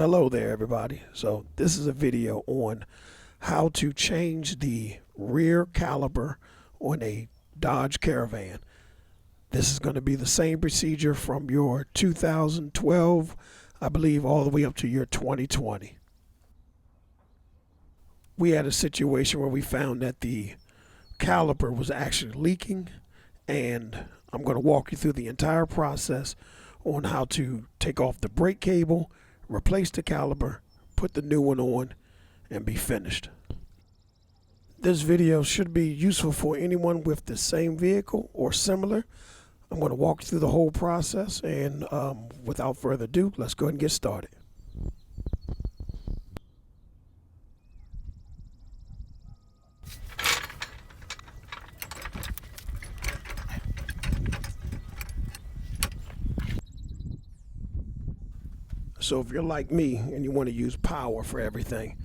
Hello there everybody. So this is a video on how to change the rear caliper on a Dodge Caravan. This is going to be the same procedure from your 2012, I believe, all the way up to your 2020. We had a situation where we found that the caliper was actually leaking, and I'm going to walk you through the entire process on how to take off the brake cable, replace the caliper, put the new one on, and be finished. This video should be useful for anyone with the same vehicle or similar. I'm going to walk you through the whole process, and without further ado, let's go ahead and get started. So if you're like me and you want to use power for everything,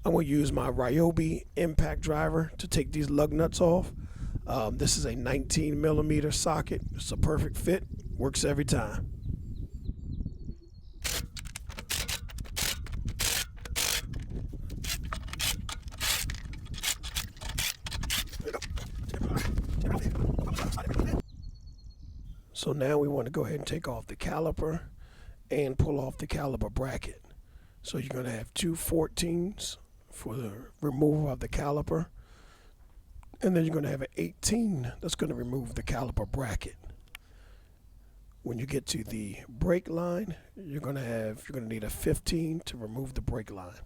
I'm going to use my Ryobi impact driver to take these lug nuts off. This is a 19mm socket. It's a perfect fit. Works every time. So now we want to go ahead and take off the caliper and pull off the caliper bracket. So you're going to have two 14s for the removal of the caliper, and then you're going to have an 18 that's going to remove the caliper bracket. When you get to the brake line, you're going to need a 15 to remove the brake line.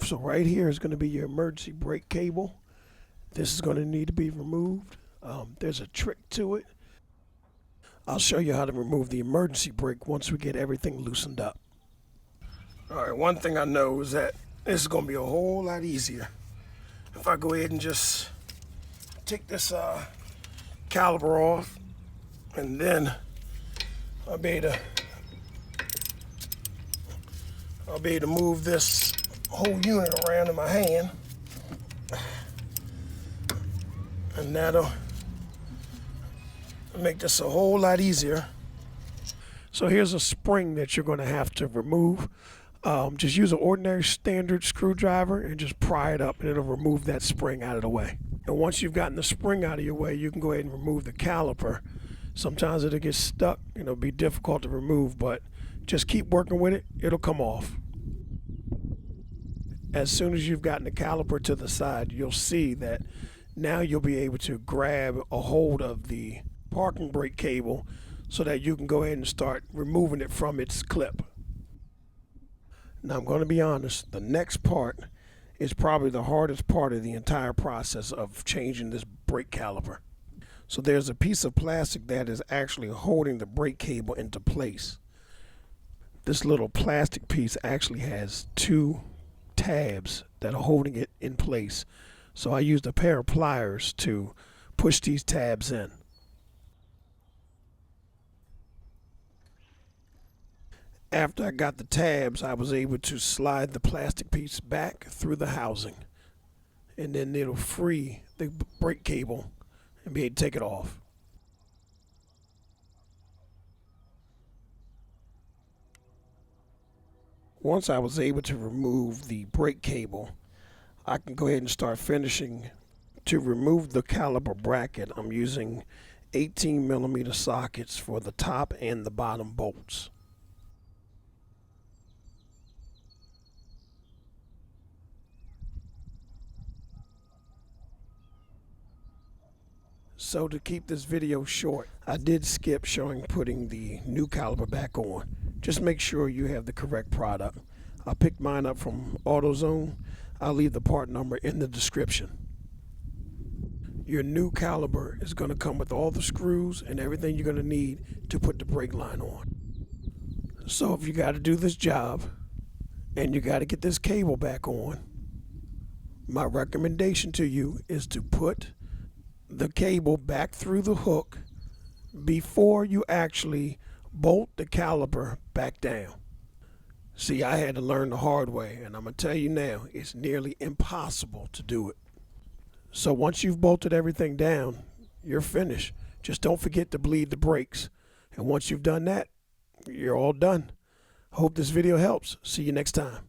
So right here is going to be your emergency brake cable. This is going to need to be removed. There's a trick to it. I'll show you how to remove the emergency brake once we get everything loosened up. Alright, one thing I know is that this is going to be a whole lot easier if I go ahead and just take this caliper off, and then I'll be able to move this whole unit around in my hand, and that'll make this a whole lot easier. So here's a spring that you're going to have to remove. Just use an ordinary standard screwdriver and just pry it up, and it'll remove that spring out of the way. And once you've gotten the spring out of your way, you can go ahead and remove the caliper. Sometimes it'll get stuck and it'll be difficult to remove, but just keep working with it. It'll come off. As soon as you've gotten the caliper to the side, you'll see that now you'll be able to grab a hold of the parking brake cable so that you can go ahead and start removing it from its clip. Now I'm going to be honest, the next part is probably the hardest part of the entire process of changing this brake caliper. So there's a piece of plastic that is actually holding the brake cable into place. This little plastic piece actually has two tabs that are holding it in place. So I used a pair of pliers to push these tabs in. After I got the tabs, I was able to slide the plastic piece back through the housing, and then it'll free the brake cable and be able to take it off. Once I was able to remove the brake cable, I can go ahead and start finishing. To remove the caliper bracket, I'm using 18mm sockets for the top and the bottom bolts. So to keep this video short, I did skip showing putting the new caliper back on. Just make sure you have the correct product. I picked mine up from AUTOZONE. I'll leave the part number in the description. Your new caliper is going to come with all the screws and everything you're going to need to put the brake line on. So if you got to do this job and you got to get this cable back on, my recommendation to you is to put the cable back through the hook before you actually bolt the caliper back down. See, I had to learn the hard way, and I'm going to tell you now, it's nearly impossible to do it. So once you've bolted everything down, you're finished. Just don't forget to bleed the brakes. And once you've done that, You're all done. Hope this video helps. See you next time.